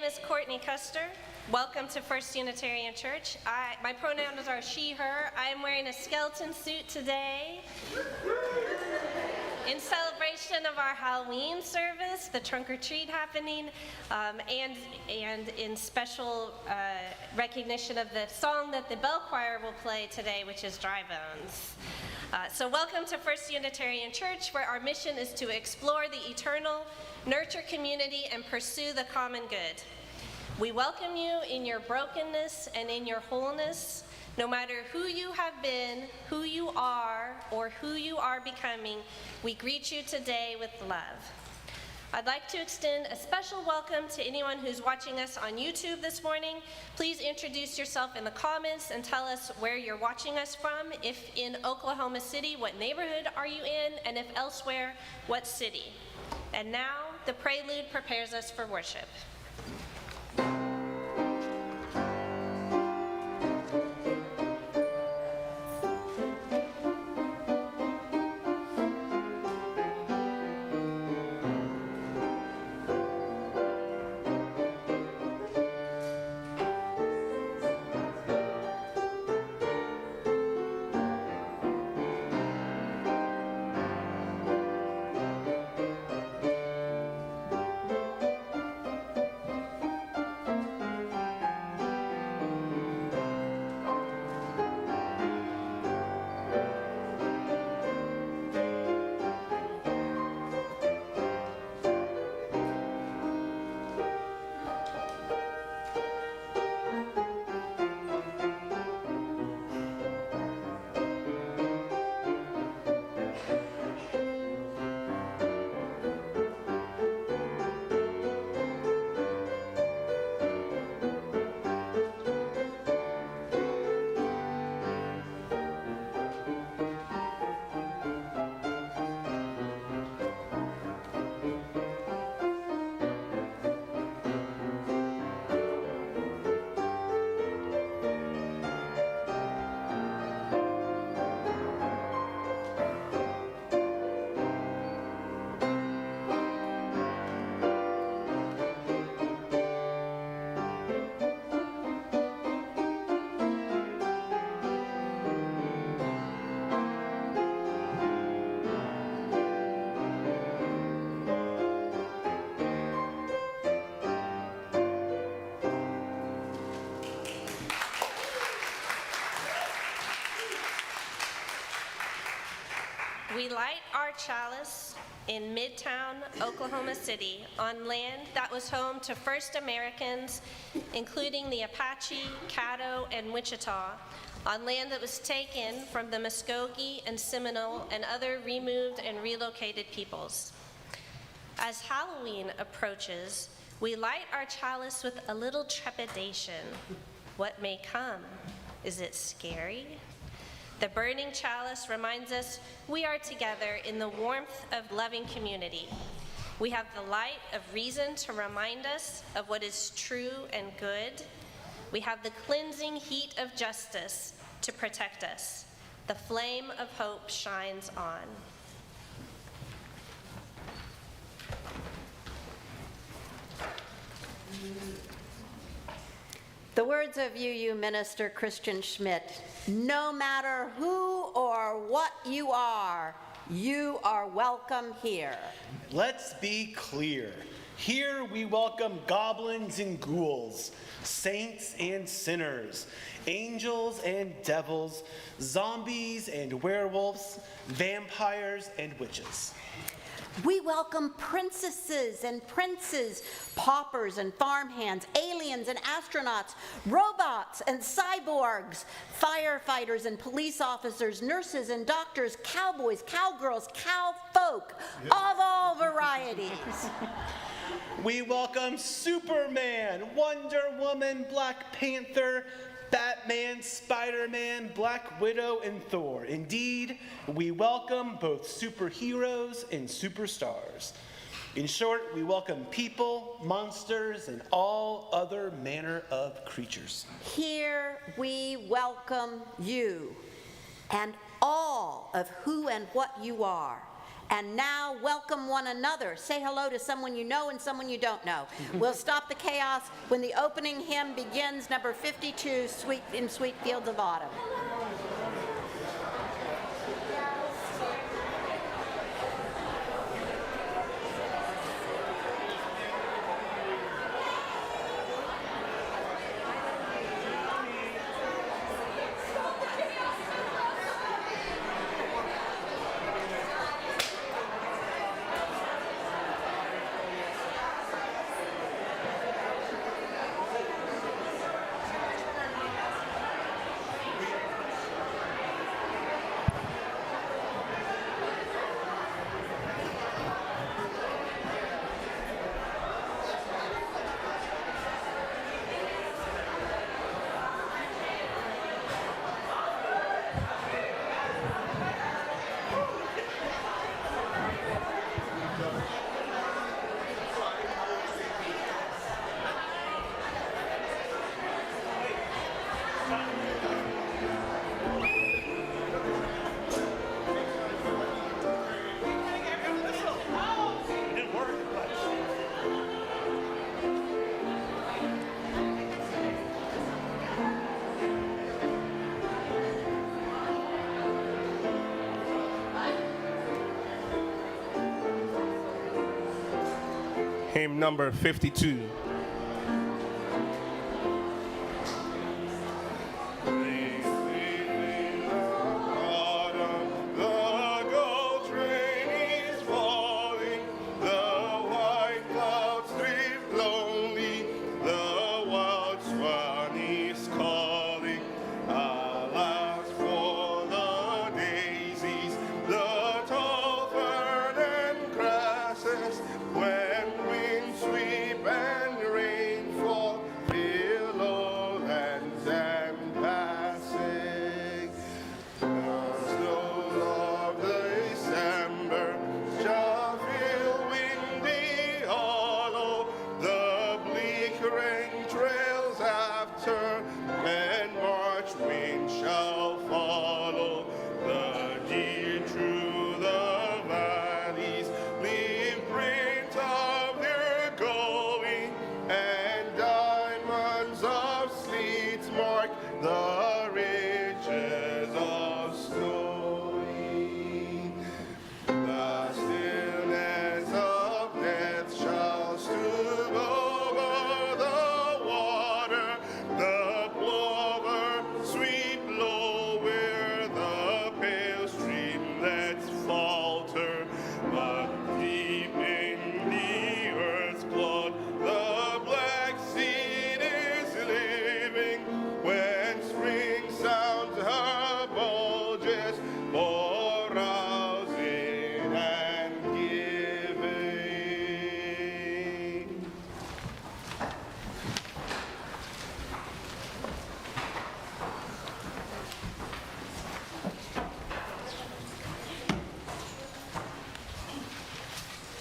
is Courtney Custer. Welcome to First Unitarian Church. My pronouns are she, her. I am wearing a skeleton suit today in celebration of our Halloween service, the trunk or treat happening, and in special recognition of the song that the bell choir will play today, which is Dry Bones. So welcome to First Unitarian Church, where our mission is to explore the eternal, nurture community, and pursue the common good. We welcome you in your brokenness and in your wholeness, no matter who you have been, who you are, or who you are becoming. We greet you today with love. I'd like to extend a special welcome to anyone who's watching us on YouTube this morning. Please introduce yourself in the comments and tell us where you're watching us from. If in Oklahoma City, what neighborhood are you in? And if elsewhere, what city? And now, the prelude prepares us for worship. We light our chalice in Midtown, Oklahoma City, on land that was home to first Americans, including the Apache, Caddo, and Wichita, on land that was taken from the Muskogee and Seminole and other removed and relocated peoples. As Halloween approaches, we light our chalice with a little trepidation. What may come? Is it scary? The burning chalice reminds us we are together in the warmth of loving community. We have the light of reason to remind us of what is true and good. We have the cleansing heat of justice to protect us. The flame of hope shines on. The words of UU Minister Christian Schmidt: no matter who or what you are welcome here. Let's be clear. Here we welcome goblins and ghouls, saints and sinners, angels and devils, zombies and werewolves, vampires and witches. We welcome princesses and princes, paupers and farmhands, aliens and astronauts, robots and cyborgs, firefighters and police officers, nurses and doctors, cowboys, cowgirls, cowfolk of all varieties. We welcome Superman, Wonder Woman, Black Panther, Batman, Spider-Man, Black Widow, and Thor. Indeed, we welcome both superheroes and superstars. In short, we welcome people, monsters, and all other manner of creatures. Here we welcome you and all of who and what you are, And now welcome one another. Say hello to someone you know and someone you don't know. We'll stop the chaos when the opening hymn begins, number 52, Sweet Fields of Autumn. Hymn number 52.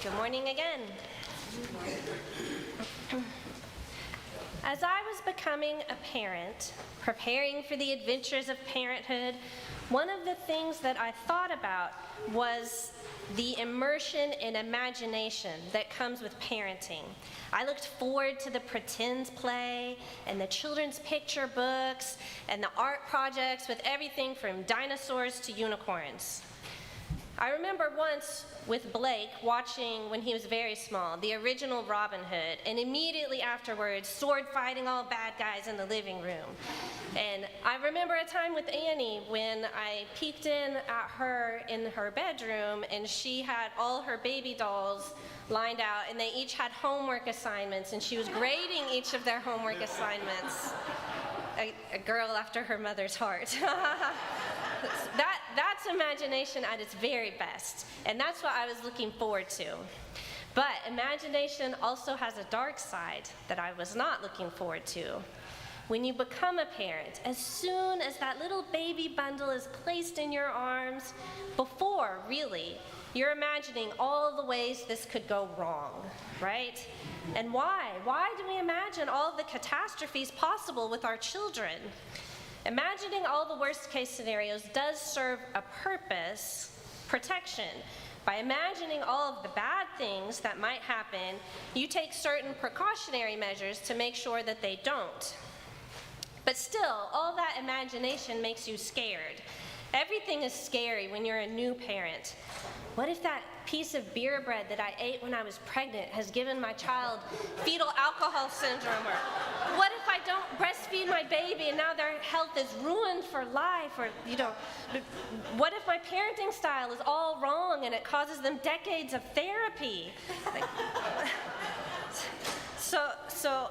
Good morning again. As I was becoming a parent, preparing for the adventures of parenthood, one of the things that I thought about was the immersion and imagination that comes with parenting. I looked forward to the pretend play and the children's picture books and the art projects with everything from dinosaurs to unicorns. I remember once with Blake watching, when he was very small, the original Robin Hood, and immediately afterwards sword fighting all bad guys in the living room. And I remember a time with Annie when I peeked in at her in her bedroom and she had all her baby dolls lined out and they each had homework assignments and she was grading each of their homework assignments. A girl after her mother's heart. That's imagination at its very best, and that's what I was looking forward to. But imagination also has a dark side that I was not looking forward to. When you become a parent, as soon as that little baby bundle is placed in your arms, before, really, you're imagining all the ways this could go wrong, right? And why? Why do we imagine all the catastrophes possible with our children? Imagining all the worst case scenarios does serve a purpose, protection. By imagining all of the bad things that might happen, you take certain precautionary measures to make sure that they don't. But still, all that imagination makes you scared. Everything is scary when you're a new parent. What if that piece of beer bread that I ate when I was pregnant has given my child fetal alcohol syndrome? Or what if I don't breastfeed my baby and now their health is ruined for life? Or, what if my parenting style is all wrong and it causes them decades of therapy? So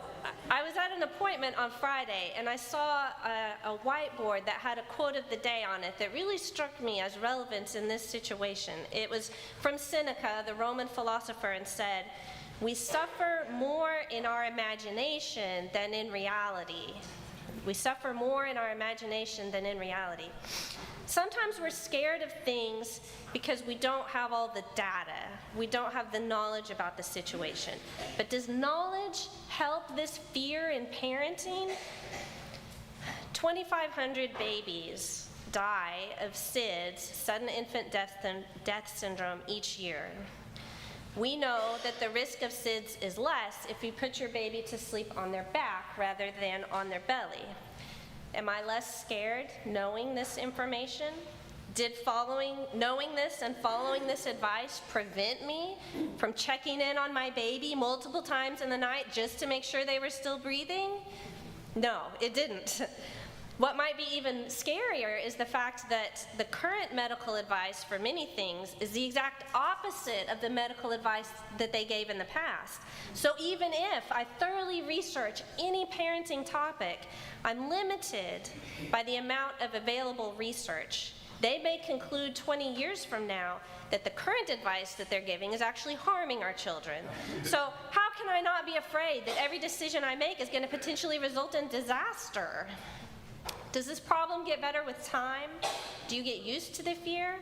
I was at an appointment on Friday, and I saw a whiteboard that had a quote of the day on it that really struck me as relevant in this situation. It was from Seneca, the Roman philosopher, and said, "We suffer more in our imagination than in reality." We suffer more in our imagination than in reality. Sometimes we're scared of things because we don't have all the data. We don't have the knowledge about the situation. But does knowledge help this fear in parenting? 2,500 babies die of SIDS, sudden infant death syndrome, each year. We know that the risk of SIDS is less if you put your baby to sleep on their back rather than on their belly. Am I less scared knowing this information? Did knowing this and following this advice prevent me from checking in on my baby multiple times in the night just to make sure they were still breathing? No, it didn't. What might be even scarier is the fact that the current medical advice for many things is the exact opposite of the medical advice that they gave in the past. So even if I thoroughly research any parenting topic, I'm limited by the amount of available research. They may conclude 20 years from now that the current advice that they're giving is actually harming our children. So how can I not be afraid that every decision I make is going to potentially result in disaster? Does this problem get better with time? Do you get used to the fear?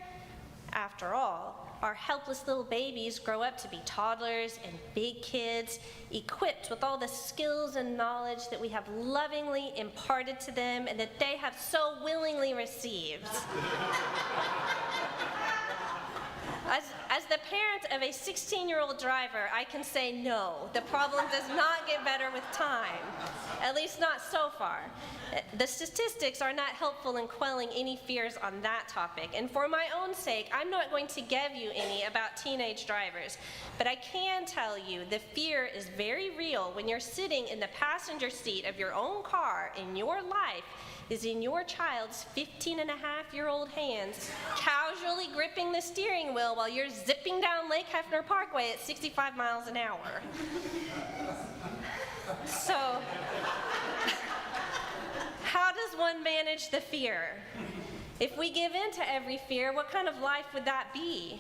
After all, our helpless little babies grow up to be toddlers and big kids, equipped with all the skills and knowledge that we have lovingly imparted to them and that they have so willingly received. As the parent of a 16-year-old driver, I can say no, the problem does not get better with time, at least not so far. The statistics are not helpful in quelling any fears on that topic, and for my own sake, I'm not going to give you any about teenage drivers, but I can tell you the fear is very real when you're sitting in the passenger seat of your own car and your life is in your child's 15-and-a-half-year-old hands, casually gripping the steering wheel while you're zipping down Lake Hefner Parkway at 65 miles an hour. So, how does one manage the fear? If we give in to every fear, what kind of life would that be?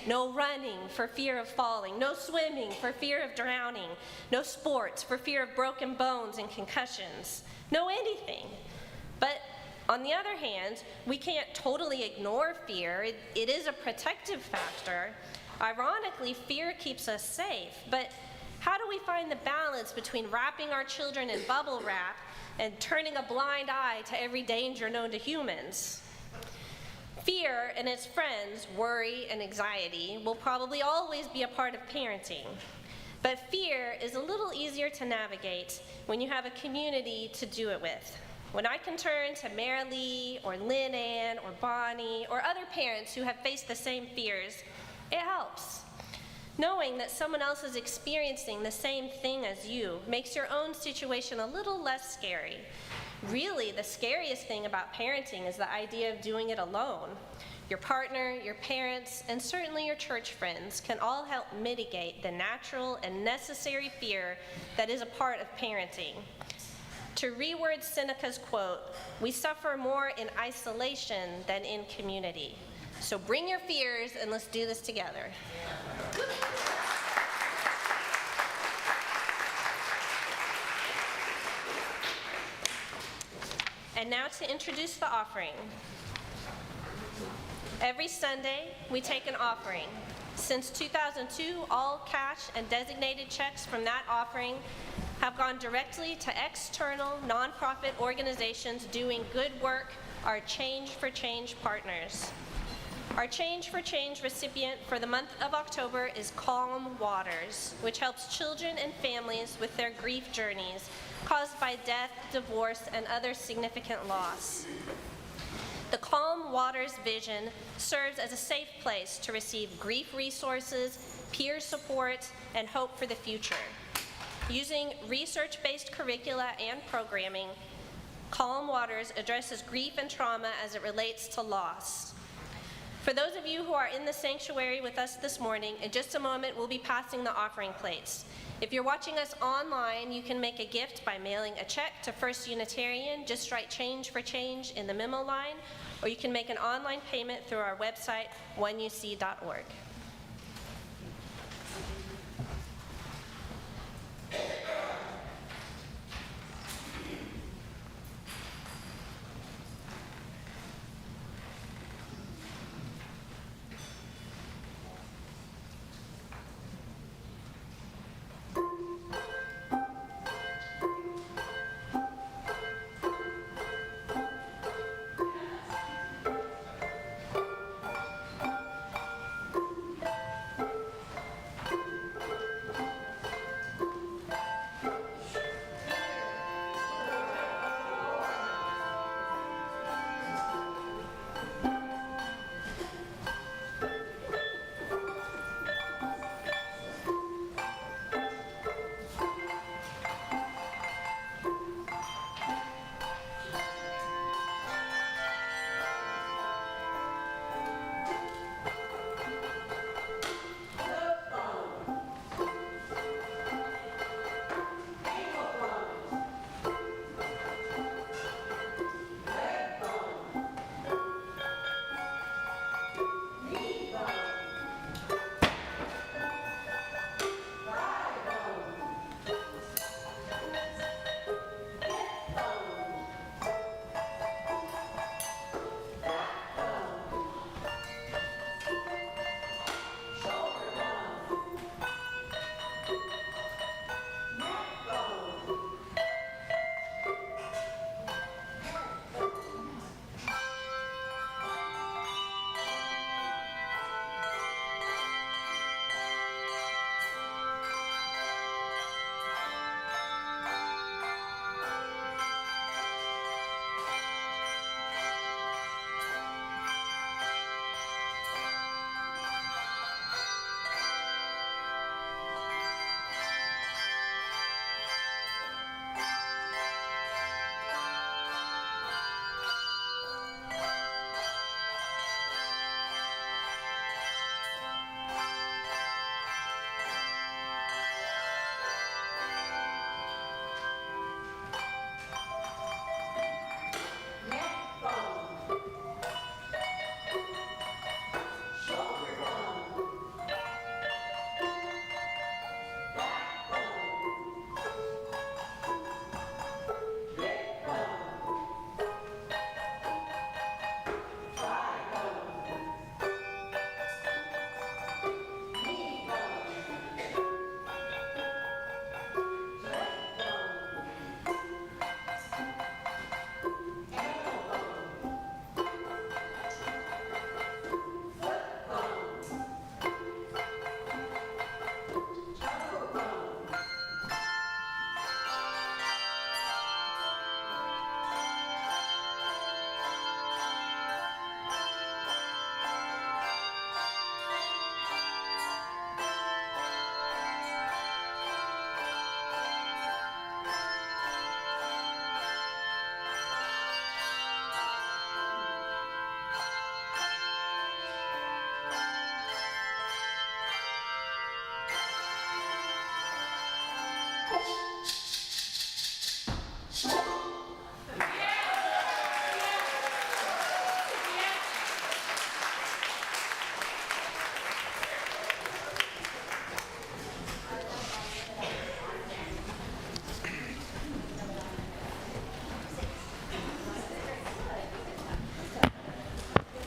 No running for fear of falling, no swimming for fear of drowning, no sports for fear of broken bones and concussions, no anything. But on the other hand, we can't totally ignore fear. It is a protective factor. Ironically, fear keeps us safe. But how do we find the balance between wrapping our children in bubble wrap and turning a blind eye to every danger known to humans? Fear and its friends, worry and anxiety, will probably always be a part of parenting. But fear is a little easier to navigate when you have a community to do it with. When I can turn to Marilee or Lynn Ann or Bonnie or other parents who have faced the same fears, it helps. Knowing that someone else is experiencing the same thing as you makes your own situation a little less scary. Really, the scariest thing about parenting is the idea of doing it alone. Your partner, your parents, and certainly your church friends can all help mitigate the natural and necessary fear that is a part of parenting. To reword Seneca's quote, we suffer more in isolation than in community. So bring your fears and let's do this together. And now to introduce the offering. Every Sunday, we take an offering. Since 2002, all cash and designated checks from that offering have gone directly to external nonprofit organizations doing good work, our Change for Change partners. Our Change for Change recipient for the month of October is Calm Waters, which helps children and families with their grief journeys caused by death, divorce, and other significant loss. The Calm Waters vision serves as a safe place to receive grief resources, peer support, and hope for the future. Using research-based curricula and programming, Calm Waters addresses grief and trauma as it relates to loss. For those of you who are in the sanctuary with us this morning, in just a moment we'll be passing the offering plates. If you're watching us online, you can make a gift by mailing a check to First Unitarian. Just write Change for Change in the memo line, or you can make an online payment through our website, oneuc.org.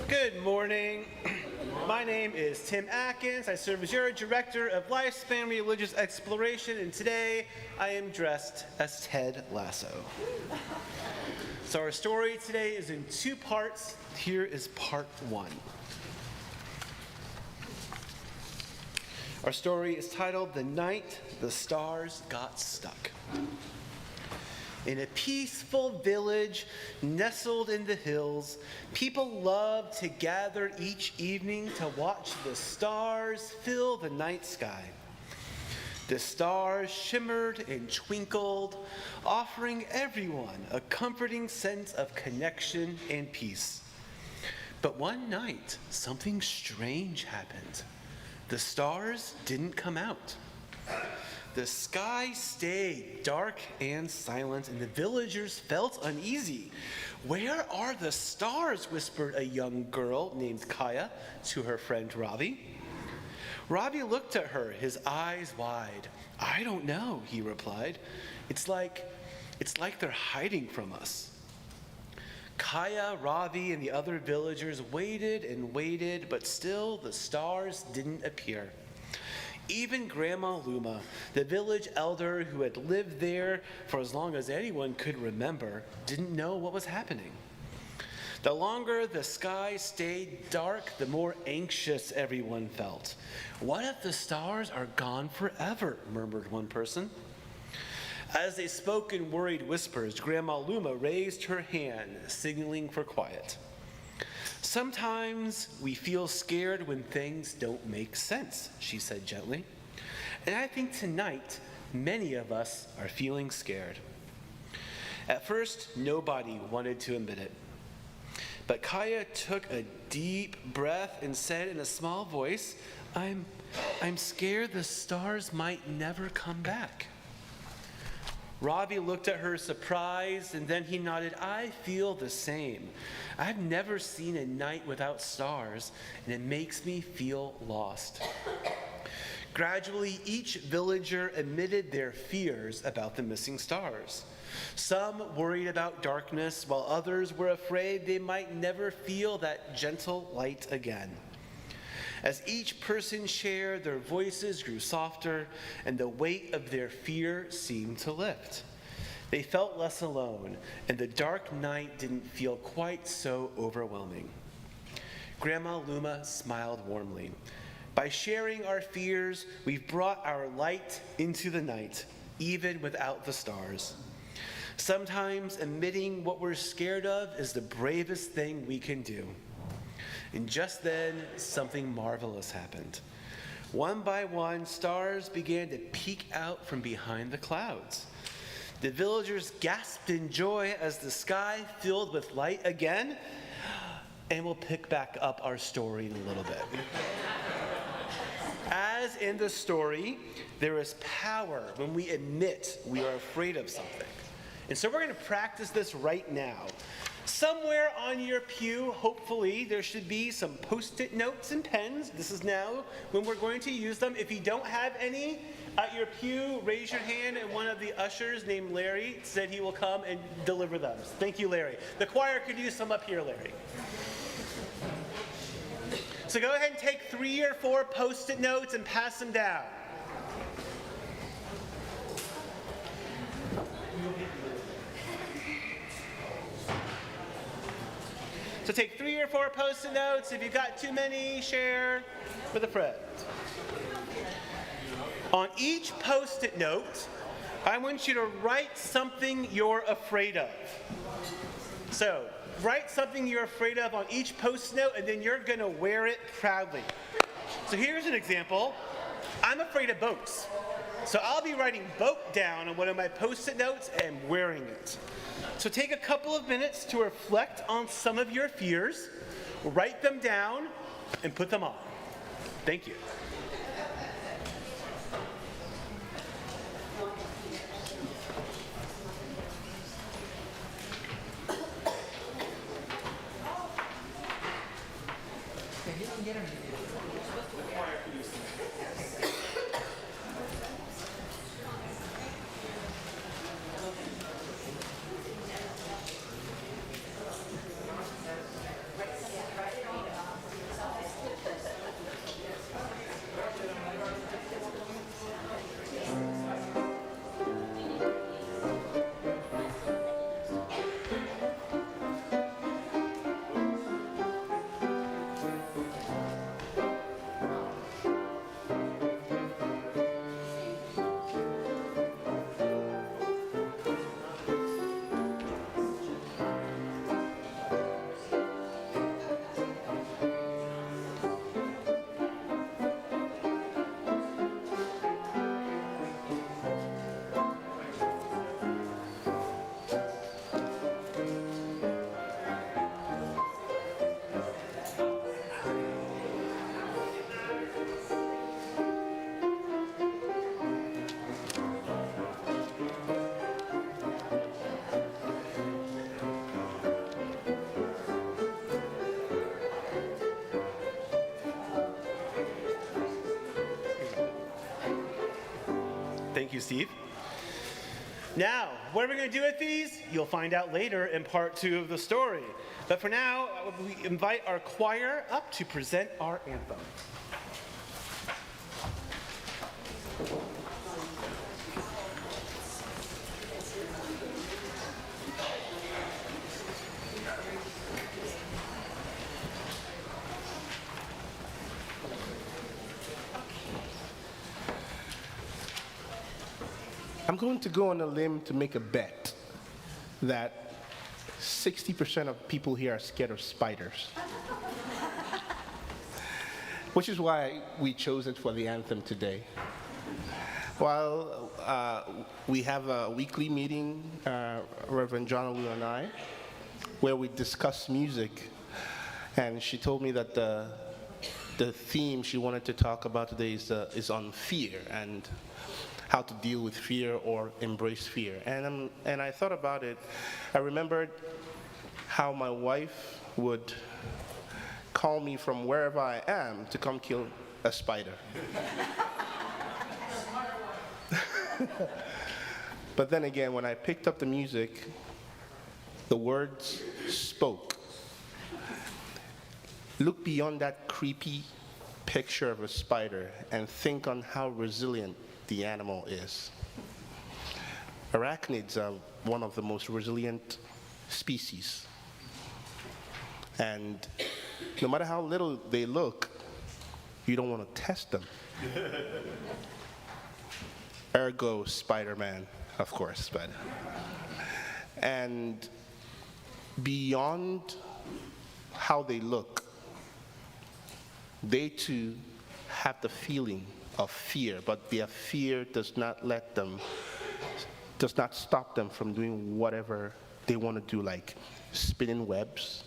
Good morning. My name is Tim Atkins. I serve as your Director of Lifespan Religious Exploration, and today I am dressed as Ted Lasso. So our story today is in two parts. Here is part one. Our story is titled The Night the Stars Got Stuck. In a peaceful village nestled in the hills, people loved to gather each evening to watch the stars fill the night sky. The stars shimmered and twinkled, offering everyone a comforting sense of connection and peace. But one night, something strange happened. The stars didn't come out. The sky stayed dark and silent, and the villagers felt uneasy. "Where are the stars?" whispered a young girl named Kaya to her friend Ravi. Ravi looked at her, his eyes wide. "I don't know," he replied. It's like they're hiding from us." Kaya, Ravi, and the other villagers waited and waited, but still the stars didn't appear. Even Grandma Luma, the village elder who had lived there for as long as anyone could remember, didn't know what was happening. The longer the sky stayed dark, the more anxious everyone felt. "What if the stars are gone forever?" murmured one person. As they spoke in worried whispers, Grandma Luma raised her hand, signaling for quiet. "Sometimes we feel scared when things don't make sense," she said gently. "And I think tonight, many of us are feeling scared." At first, nobody wanted to admit it. But Kaya took a deep breath and said in a small voice, I'm scared the stars might never come back." Ravi looked at her surprised, and then he nodded. "I feel the same. I've never seen a night without stars, and it makes me feel lost." Gradually, each villager admitted their fears about the missing stars. Some worried about darkness, while others were afraid they might never feel that gentle light again. As each person shared, their voices grew softer, and the weight of their fear seemed to lift. They felt less alone, and the dark night didn't feel quite so overwhelming. Grandma Luma smiled warmly. "By sharing our fears, we've brought our light into the night, even without the stars. Sometimes admitting what we're scared of is the bravest thing we can do." And just then, something marvelous happened. One by one, stars began to peek out from behind the clouds. The villagers gasped in joy as the sky filled with light again. And we'll pick back up our story in a little bit. As in the story, there is power when we admit we are afraid of something. And so we're going to practice this right now. Somewhere on your pew, hopefully, there should be some Post-it notes and pens. This is now when we're going to use them. If you don't have any at your pew, raise your hand, and one of the ushers named Larry said he will come and deliver them. Thank you, Larry. The choir could use some up here, Larry. So go ahead and take 3 or 4 Post-it notes and pass them down. So take 3 or 4 Post-it notes. If you've got too many, share with a friend. On each Post-it note, I want you to write something you're afraid of. So write something you're afraid of on each Post-it note, and then you're going to wear it proudly. So here's an example. I'm afraid of boats. So I'll be writing boat down on one of my Post-it notes and wearing it. So take a couple of minutes to reflect on some of your fears, write them down, and put them on. Thank you. Thank you, Steve. Now, what are we going to do with these? You'll find out later in part 2 of the story. But for now, we invite our choir up to present our anthem. I'm going to go on a limb to make a bet that 60% of people here are scared of spiders. Which is why we chose it for the anthem today. While we have a weekly meeting, Reverend Jonalu and I, where we discuss music, and she told me that the theme she wanted to talk about today is on fear and how to deal with fear or embrace fear. And I thought about it. I remembered how my wife would call me from wherever I am to come kill a spider. But then again, when I picked up the music, the words spoke. Look beyond that creepy picture of a spider and think on how resilient the animal is. Arachnids are one of the most resilient species. And no matter how little they look, you don't want to test them. Ergo Spider-Man, of course. And beyond how they look, they too have the feeling of fear, but their fear does not stop them from doing whatever they want to do, like spinning webs,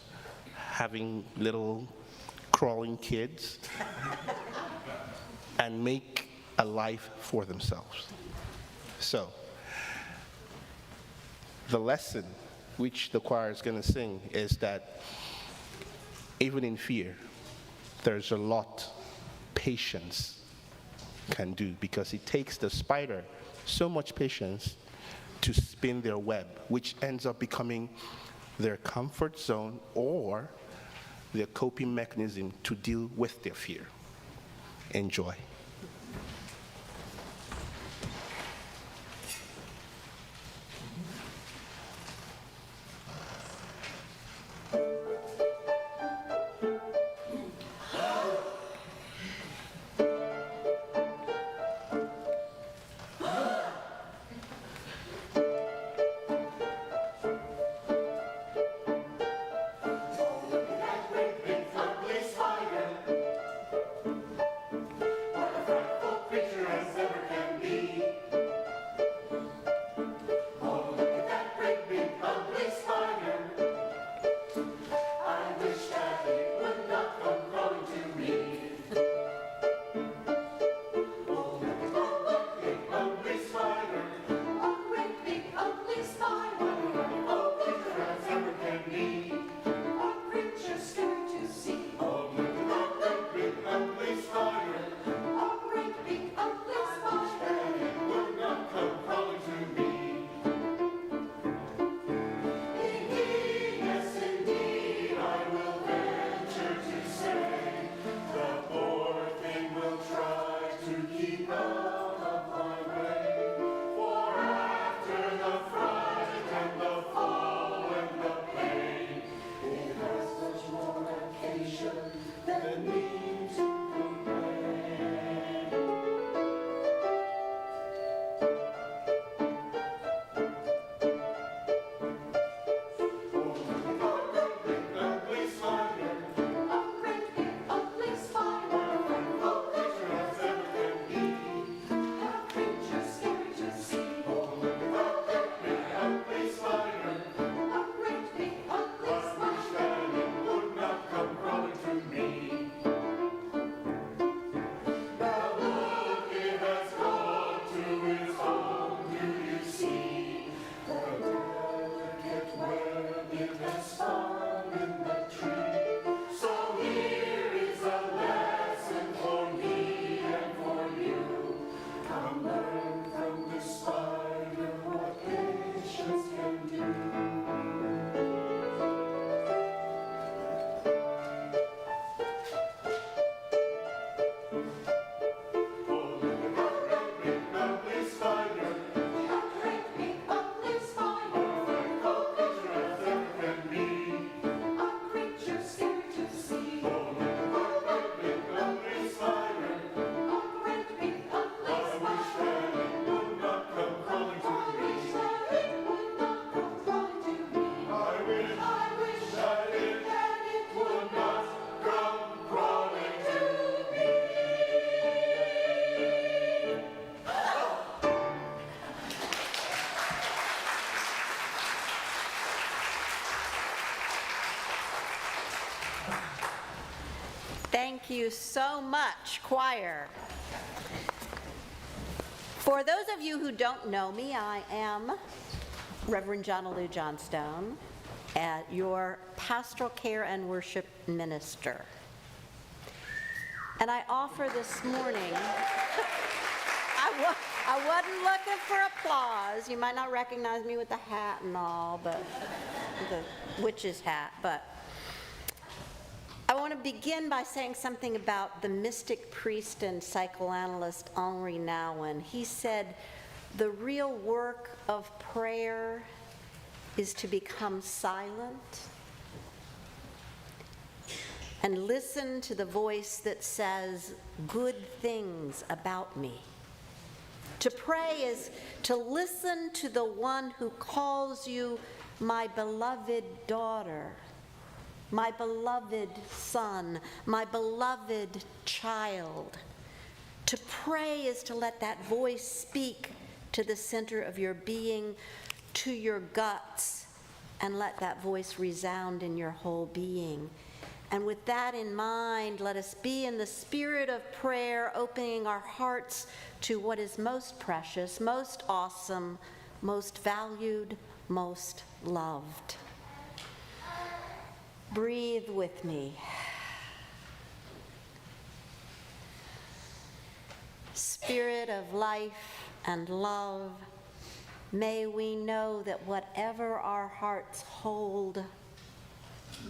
having little crawling kids, and make a life for themselves. So, the lesson which the choir is going to sing is that even in fear, there's a lot patience can do, because it takes the spider so much patience to spin their web, which ends up becoming their comfort zone or their coping mechanism to deal with their fear. Enjoy. you so much, choir. For those of you who don't know me, I am Reverend Jonalu Johnstone, your pastoral care and worship minister. And I offer this morning, I wasn't looking for applause. You might not recognize me with the hat and all, but the witch's hat, but I want to begin by saying something about the mystic priest and psychoanalyst Henri Nouwen. He said, the real work of prayer is to become silent and listen to the voice that says good things about me. To pray is to listen to the one who calls you my beloved daughter, my beloved son, my beloved child. To pray is to let that voice speak to the center of your being, to your guts, and let that voice resound in your whole being. And with that in mind, let us be in the spirit of prayer, opening our hearts to what is most precious, most awesome, most valued, most loved. Breathe with me. Spirit of life and love, may we know that whatever our hearts hold,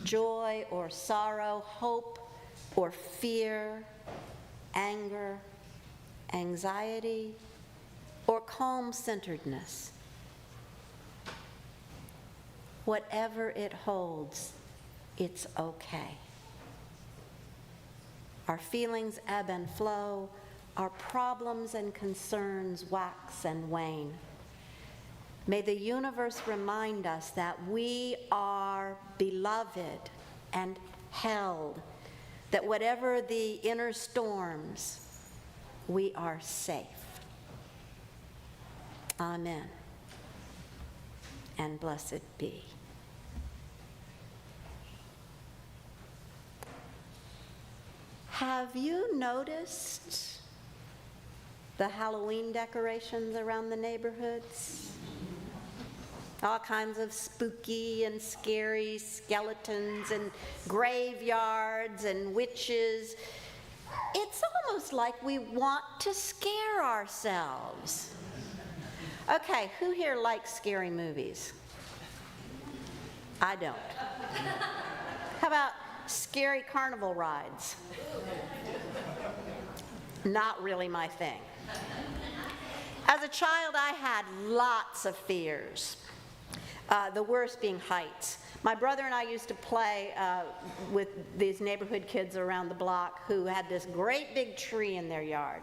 joy or sorrow, hope or fear, anger, anxiety, or calm-centeredness, whatever it holds, it's okay. Our feelings ebb and flow, our problems and concerns wax and wane. May the universe remind us that we are beloved and held, that whatever the inner storms, we are safe. Amen. And blessed be. Have you noticed the Halloween decorations around the neighborhoods? All kinds of spooky and scary skeletons and graveyards and witches. It's almost like we want to scare ourselves. Okay, who here likes scary movies? I don't. How about scary carnival rides? Not really my thing. As a child, I had lots of fears. The worst being heights. My brother and I used to play with these neighborhood kids around the block who had this great big tree in their yard.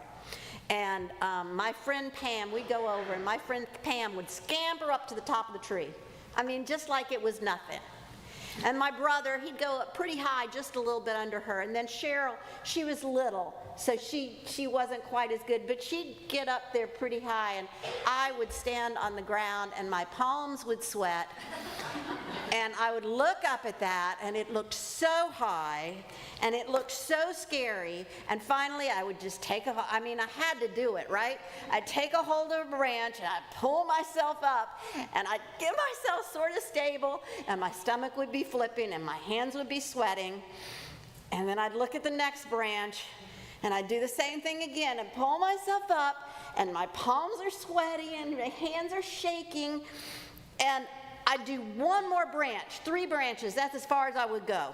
And my friend Pam, we'd go over, and my friend Pam would scamper up to the top of the tree. I mean, just like it was nothing. And my brother, he'd go up pretty high, just a little bit under her. And then Cheryl, she was little, so she wasn't quite as good, but she'd get up there pretty high, and I would stand on the ground, and my palms would sweat. And I would look up at that, and it looked so high, and it looked so scary, and finally I would just I had to do it, right? I'd take a hold of a branch, and I'd pull myself up, and I'd get myself sort of stable, and my stomach would be flipping, and my hands would be sweating, and then I'd look at the next branch, and I'd do the same thing again, and pull myself up, and my palms are sweaty, and my hands are shaking, and I'd do one more branch, 3 branches, that's as far as I would go.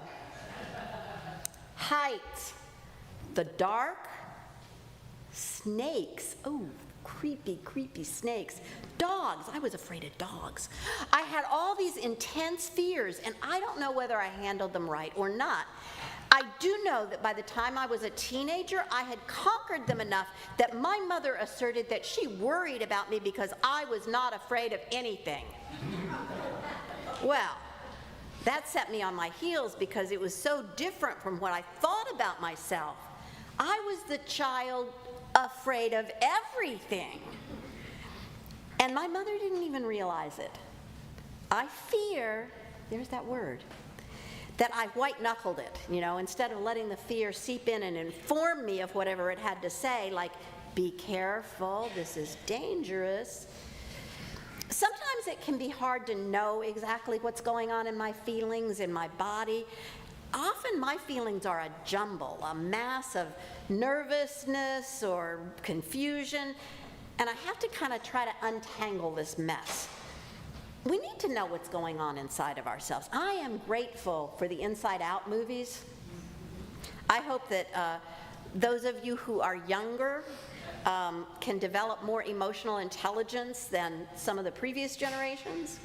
Heights, the dark, snakes, oh, creepy, creepy snakes. Dogs, I was afraid of dogs. I had all these intense fears, and I don't know whether I handled them right or not. I do know that by the time I was a teenager, I had conquered them enough that my mother asserted that she worried about me because I was not afraid of anything. Well, that set me on my heels because it was so different from what I thought about myself. I was the child afraid of everything. And my mother didn't even realize it. I fear, there's that word, that I white-knuckled it, instead of letting the fear seep in and inform me of whatever it had to say, like, be careful, this is dangerous. Sometimes it can be hard to know exactly what's going on in my feelings, in my body. Often my feelings are a jumble, a mass of nervousness or confusion, and I have to kind of try to untangle this mess. We need to know what's going on inside of ourselves. I am grateful for the Inside Out movies. I hope that those of you who are younger can develop more emotional intelligence than some of the previous generations.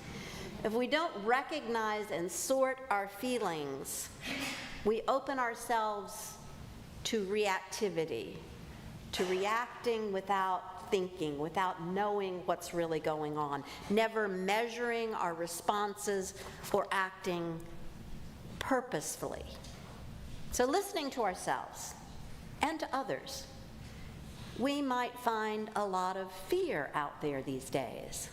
If we don't recognize and sort our feelings, we open ourselves to reactivity, to reacting without thinking, without knowing what's really going on, never measuring our responses or acting purposefully. So listening to ourselves and to others, we might find a lot of fear out there these days.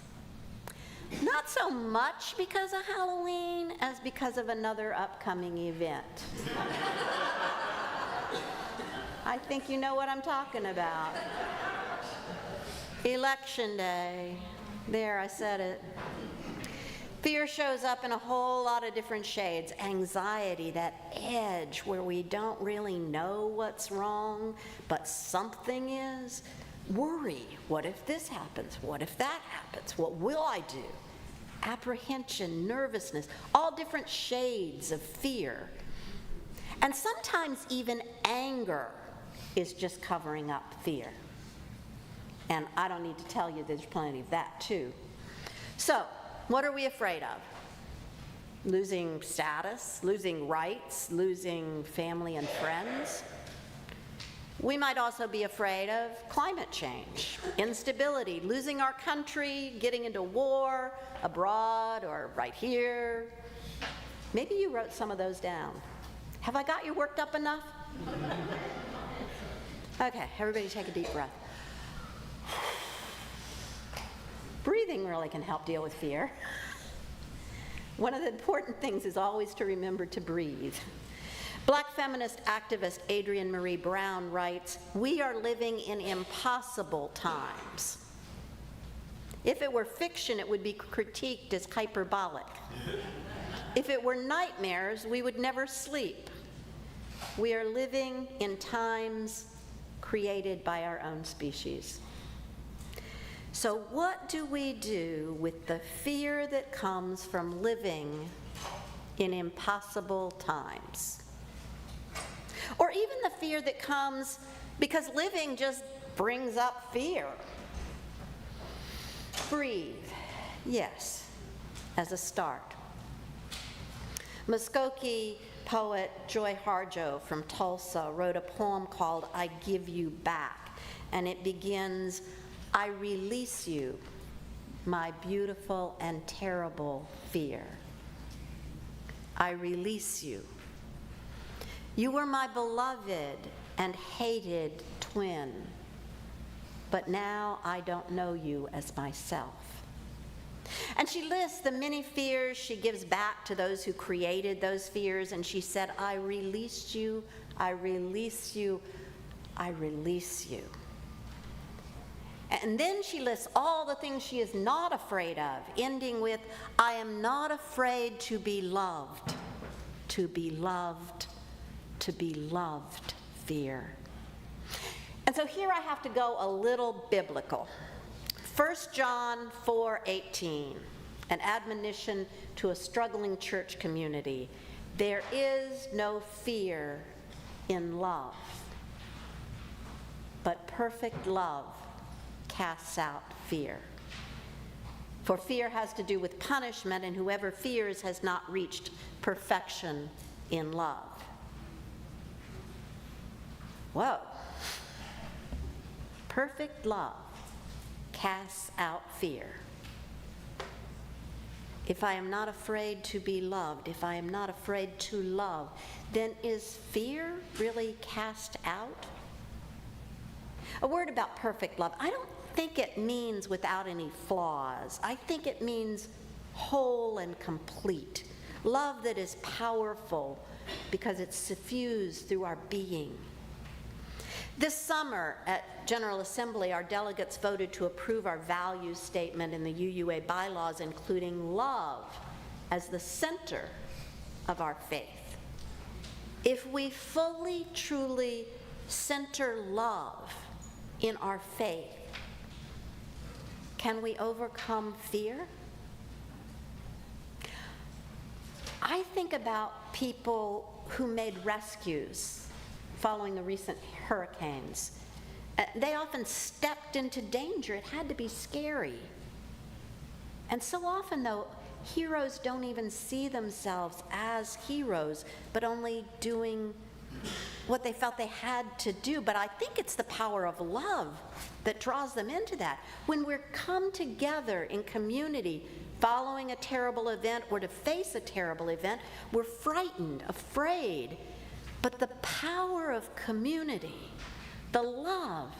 Not so much because of Halloween as because of another upcoming event. I think you know what I'm talking about. Election Day. There, I said it. Fear shows up in a whole lot of different shades. Anxiety, that edge where we don't really know what's wrong, but something is. Worry, what if this happens? What if that happens? What will I do? Apprehension, nervousness, all different shades of fear. And sometimes even anger is just covering up fear. And I don't need to tell you there's plenty of that too. So, what are we afraid of? Losing status, losing rights, losing family and friends? We might also be afraid of climate change, instability, losing our country, getting into war abroad or right here. Maybe you wrote some of those down. Have I got you worked up enough? Okay, everybody take a deep breath. Breathing really can help deal with fear. One of the important things is always to remember to breathe. Black feminist activist Adrienne Maree Brown writes, "We are living in impossible times. If it were fiction, it would be critiqued as hyperbolic. If it were nightmares, we would never sleep. We are living in times created by our own species." So what do we do with the fear that comes from living in impossible times? Or even the fear that comes because living just brings up fear. Breathe, yes, as a start. Muskogee poet Joy Harjo from Tulsa wrote a poem called "I Give You Back," and it begins, "I release you, my beautiful and terrible fear. I release you. You were my beloved and hated twin, but now I don't know you as myself." And she lists the many fears she gives back to those who created those fears, and she said, "I release you, I release you, I release you." And then she lists all the things she is not afraid of, ending with, "I am not afraid to be loved, to be loved, to be loved fear." And so here I have to go a little biblical. 1 John 4:18, an admonition to a struggling church community. There is no fear in love, but perfect love casts out fear. For fear has to do with punishment, and whoever fears has not reached perfection in love. Whoa. Perfect love casts out fear. If I am not afraid to be loved, if I am not afraid to love, then is fear really cast out? A word about perfect love. I don't think it means without any flaws. I think it means whole and complete, love that is powerful because it's suffused through our being. This summer at General Assembly, our delegates voted to approve our value statement in the UUA bylaws, including love as the center of our faith. If we fully, truly center love in our faith, can we overcome fear? I think about people who made rescues following the recent hurricanes. They often stepped into danger. It had to be scary. And so often, though, heroes don't even see themselves as heroes, but only doing what they felt they had to do. But I think it's the power of love that draws them into that. When we're come together in community following a terrible event or to face a terrible event, we're frightened, afraid. But the power of community, the love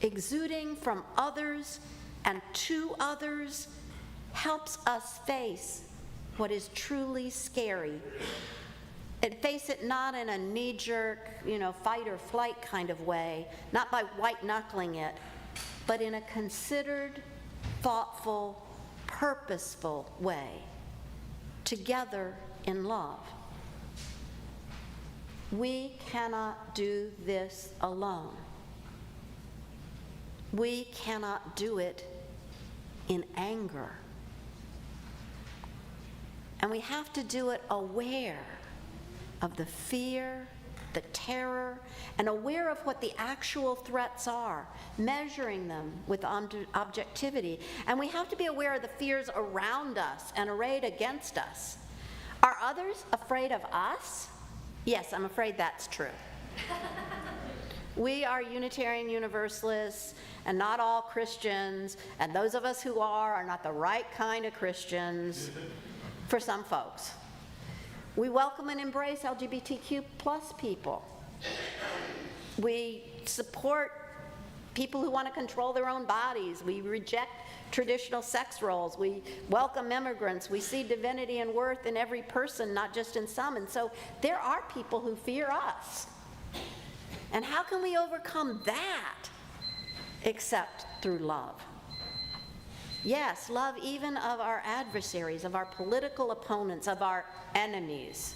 exuding from others and to others, helps us face what is truly scary. And face it not in a knee-jerk, fight or flight kind of way, not by white-knuckling it, but in a considered, thoughtful, purposeful way, together in love. We cannot do this alone. We cannot do it in anger. And we have to do it aware of the fear, the terror, and aware of what the actual threats are, measuring them with objectivity. And we have to be aware of the fears around us and arrayed against us. Are others afraid of us? Yes, I'm afraid that's true. We are Unitarian Universalists, and not all Christians, and those of us who are not the right kind of Christians for some folks. We welcome and embrace LGBTQ plus people. We support people who want to control their own bodies. We reject traditional sex roles. We welcome immigrants. We see divinity and worth in every person, not just in some. And so there are people who fear us. And how can we overcome that except through love? Yes, love even of our adversaries, of our political opponents, of our enemies.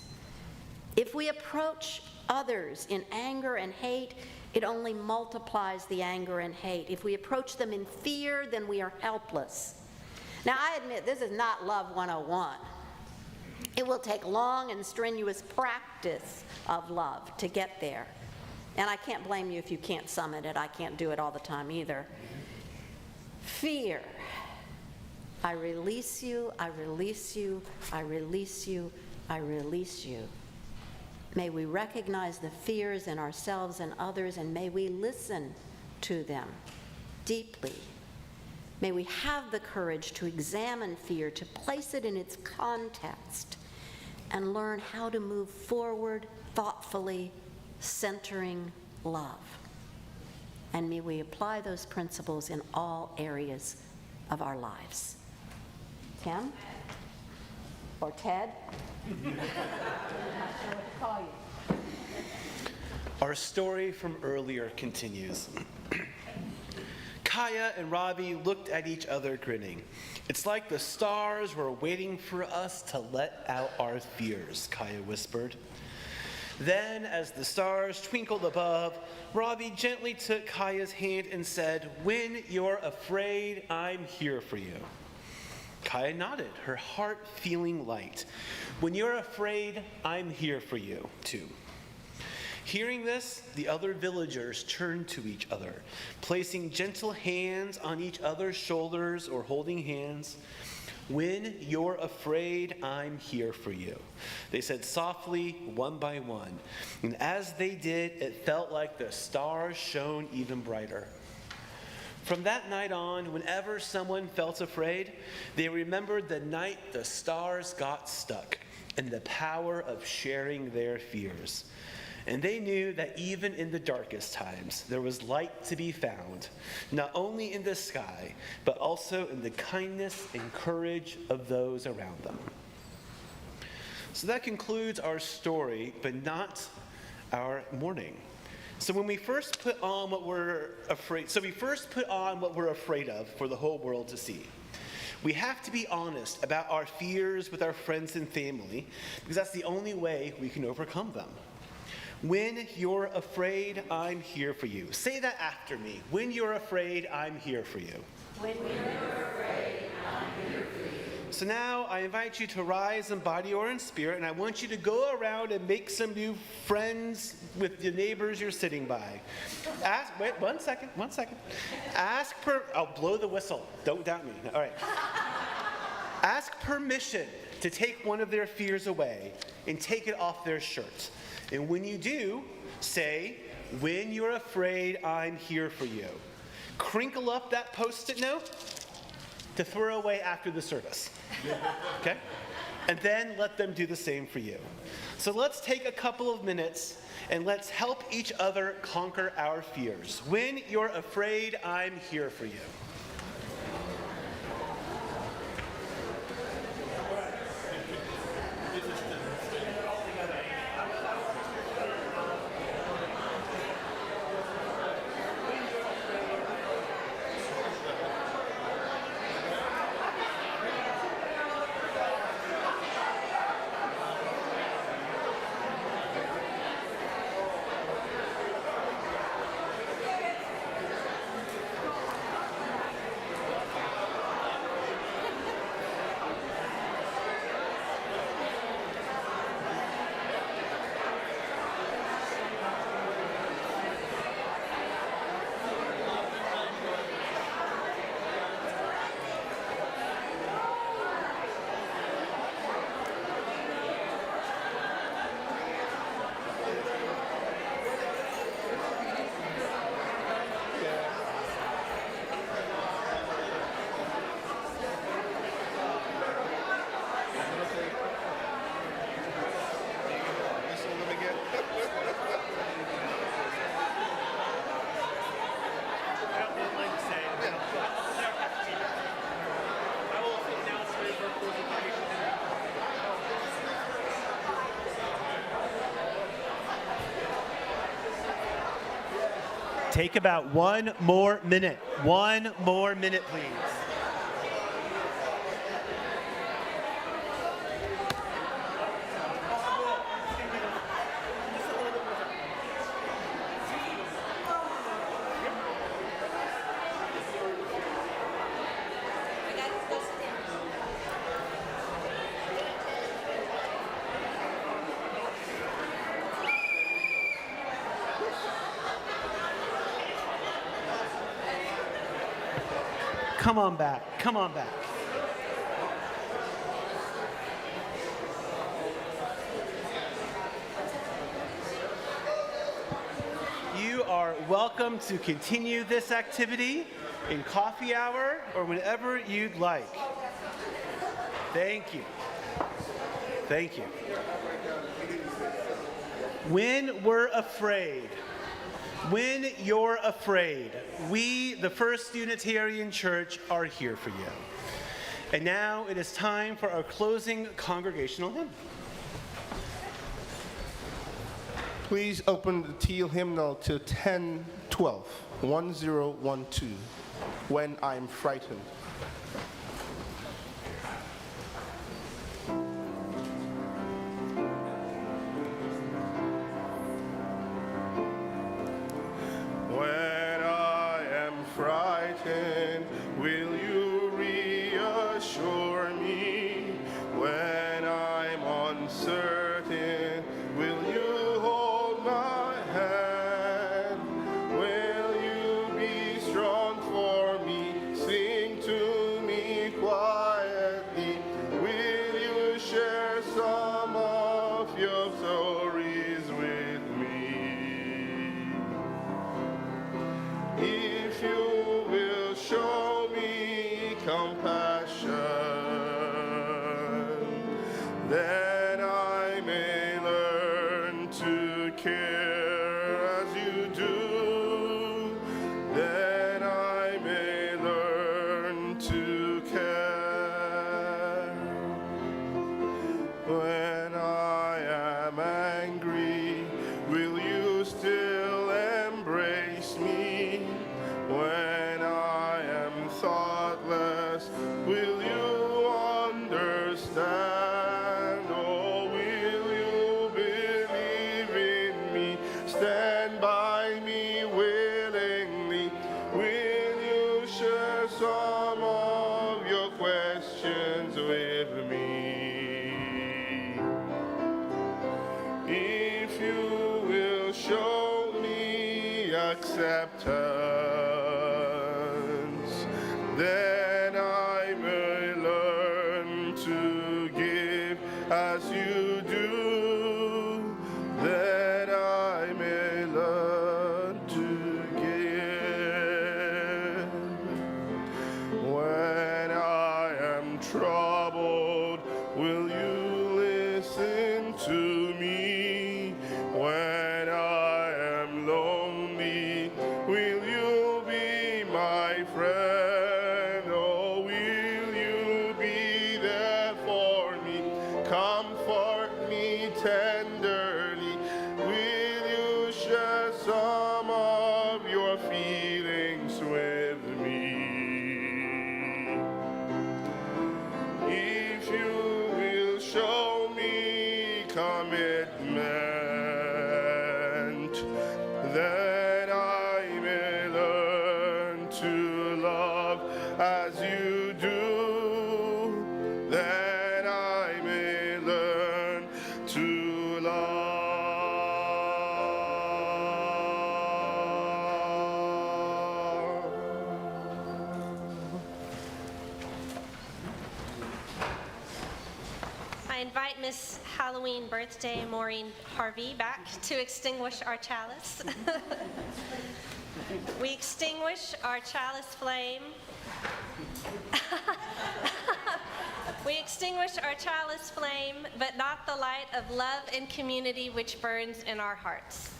If we approach others in anger and hate, it only multiplies the anger and hate. If we approach them in fear, then we are helpless. Now, I admit this is not Love 101. It will take long and strenuous practice of love to get there. And I can't blame you if you can't summit it. I can't do it all the time either. Fear. I release you, I release you, I release you, I release you. May we recognize the fears in ourselves and others, and may we listen to them deeply. May we have the courage to examine fear, to place it in its context, and learn how to move forward thoughtfully, centering love. And may we apply those principles in all areas of our lives. Tim? Or Ted? I'm not sure what to call you. Our story from earlier continues. Kaya and Robbie looked at each other grinning. It's like the stars were waiting for us to let out our fears, Kaya whispered. Then, as the stars twinkled above, Robbie gently took Kaya's hand and said, "When you're afraid, I'm here for you." Kaya nodded, her heart feeling light. "When you're afraid, I'm here for you, too." Hearing this, the other villagers turned to each other, placing gentle hands on each other's shoulders or holding hands. "When you're afraid, I'm here for you," they said softly, one by one. And as they did, it felt like the stars shone even brighter. From that night on, whenever someone felt afraid, they remembered the night the stars got stuck and the power of sharing their fears. And they knew that even in the darkest times, there was light to be found, not only in the sky, but also in the kindness and courage of those around them. So that concludes our story, but not our mourning. So we first put on what we're afraid of for the whole world to see. We have to be honest about our fears with our friends and family, because that's the only way we can overcome them. When you're afraid, I'm here for you. Say that after me. When you're afraid, I'm here for you. When you're afraid, I'm here for you. So now I invite you to rise in body or in spirit, and I want you to go around and make some new friends with the neighbors you're sitting by. Wait, one second. I'll blow the whistle. Don't doubt me. All right. Ask permission to take one of their fears away and take it off their shirt. And when you do, say, when you're afraid, I'm here for you. Crinkle up that Post-it note to throw away after the service. Okay? And then let them do the same for you. So let's take a couple of minutes and let's help each other conquer our fears. When you're afraid, I'm here for you. Take about one more minute. One more minute, please. Come on back. Come on back. You are welcome to continue this activity in coffee hour or whenever you'd like. Thank you. Thank you. When we're afraid, when you're afraid, we, the First Unitarian Church, are here for you. And now it is time for our closing congregational hymn. Please open the teal hymnal to 1012, 1012, When I'm Frightened. When I am frightened, will you reassure me? When I'm uncertain, will you hold my hand? Will you be strong for me? Sing to me quietly. Will you share some of your stories with me? If you will show me compassion, then I may learn to care as you do. Then I may learn to care. When I acceptance, that I may learn to give as you do, that I may learn to give. When I am troubled, will you listen to me? When I am lonely, will you be my friend? Oh, will you be there for me? Comfort me tenderly. Will you share some of your feelings with me? If you will show me commitment, that I may learn to love as you do, that I may learn to love. I invite Miss Halloween birthday Maureen Harvey back to extinguish our chalice. We extinguish our chalice flame. We extinguish our chalice flame, but not the light of love and community which burns in our hearts.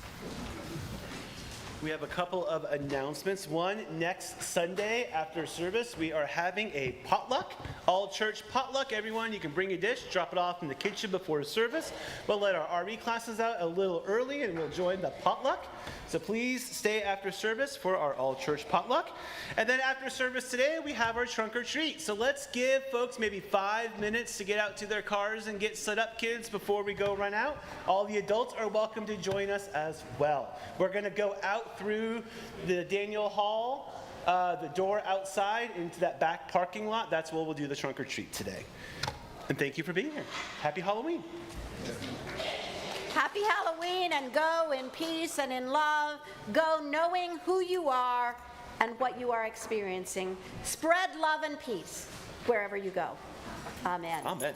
We have a couple of announcements. One, next Sunday after service, we are having a potluck, all church potluck. Everyone, you can bring a dish, drop it off in the kitchen before service. We'll let our RE classes out a little early and we'll join the potluck. So please stay after service for our all church potluck. And then after service today, we have our trunk or treat. So let's give folks maybe 5 minutes to get out to their cars and get set up, kids, before we go run out. All the adults are welcome to join us as well. We're gonna go out through the Daniel Hall, the door outside into that back parking lot. That's where we'll do the trunk or treat today. And thank you for being here. Happy Halloween. Happy Halloween, and go in peace and in love. Go knowing who you are and what you are experiencing. Spread love and peace wherever you go. Amen. Amen.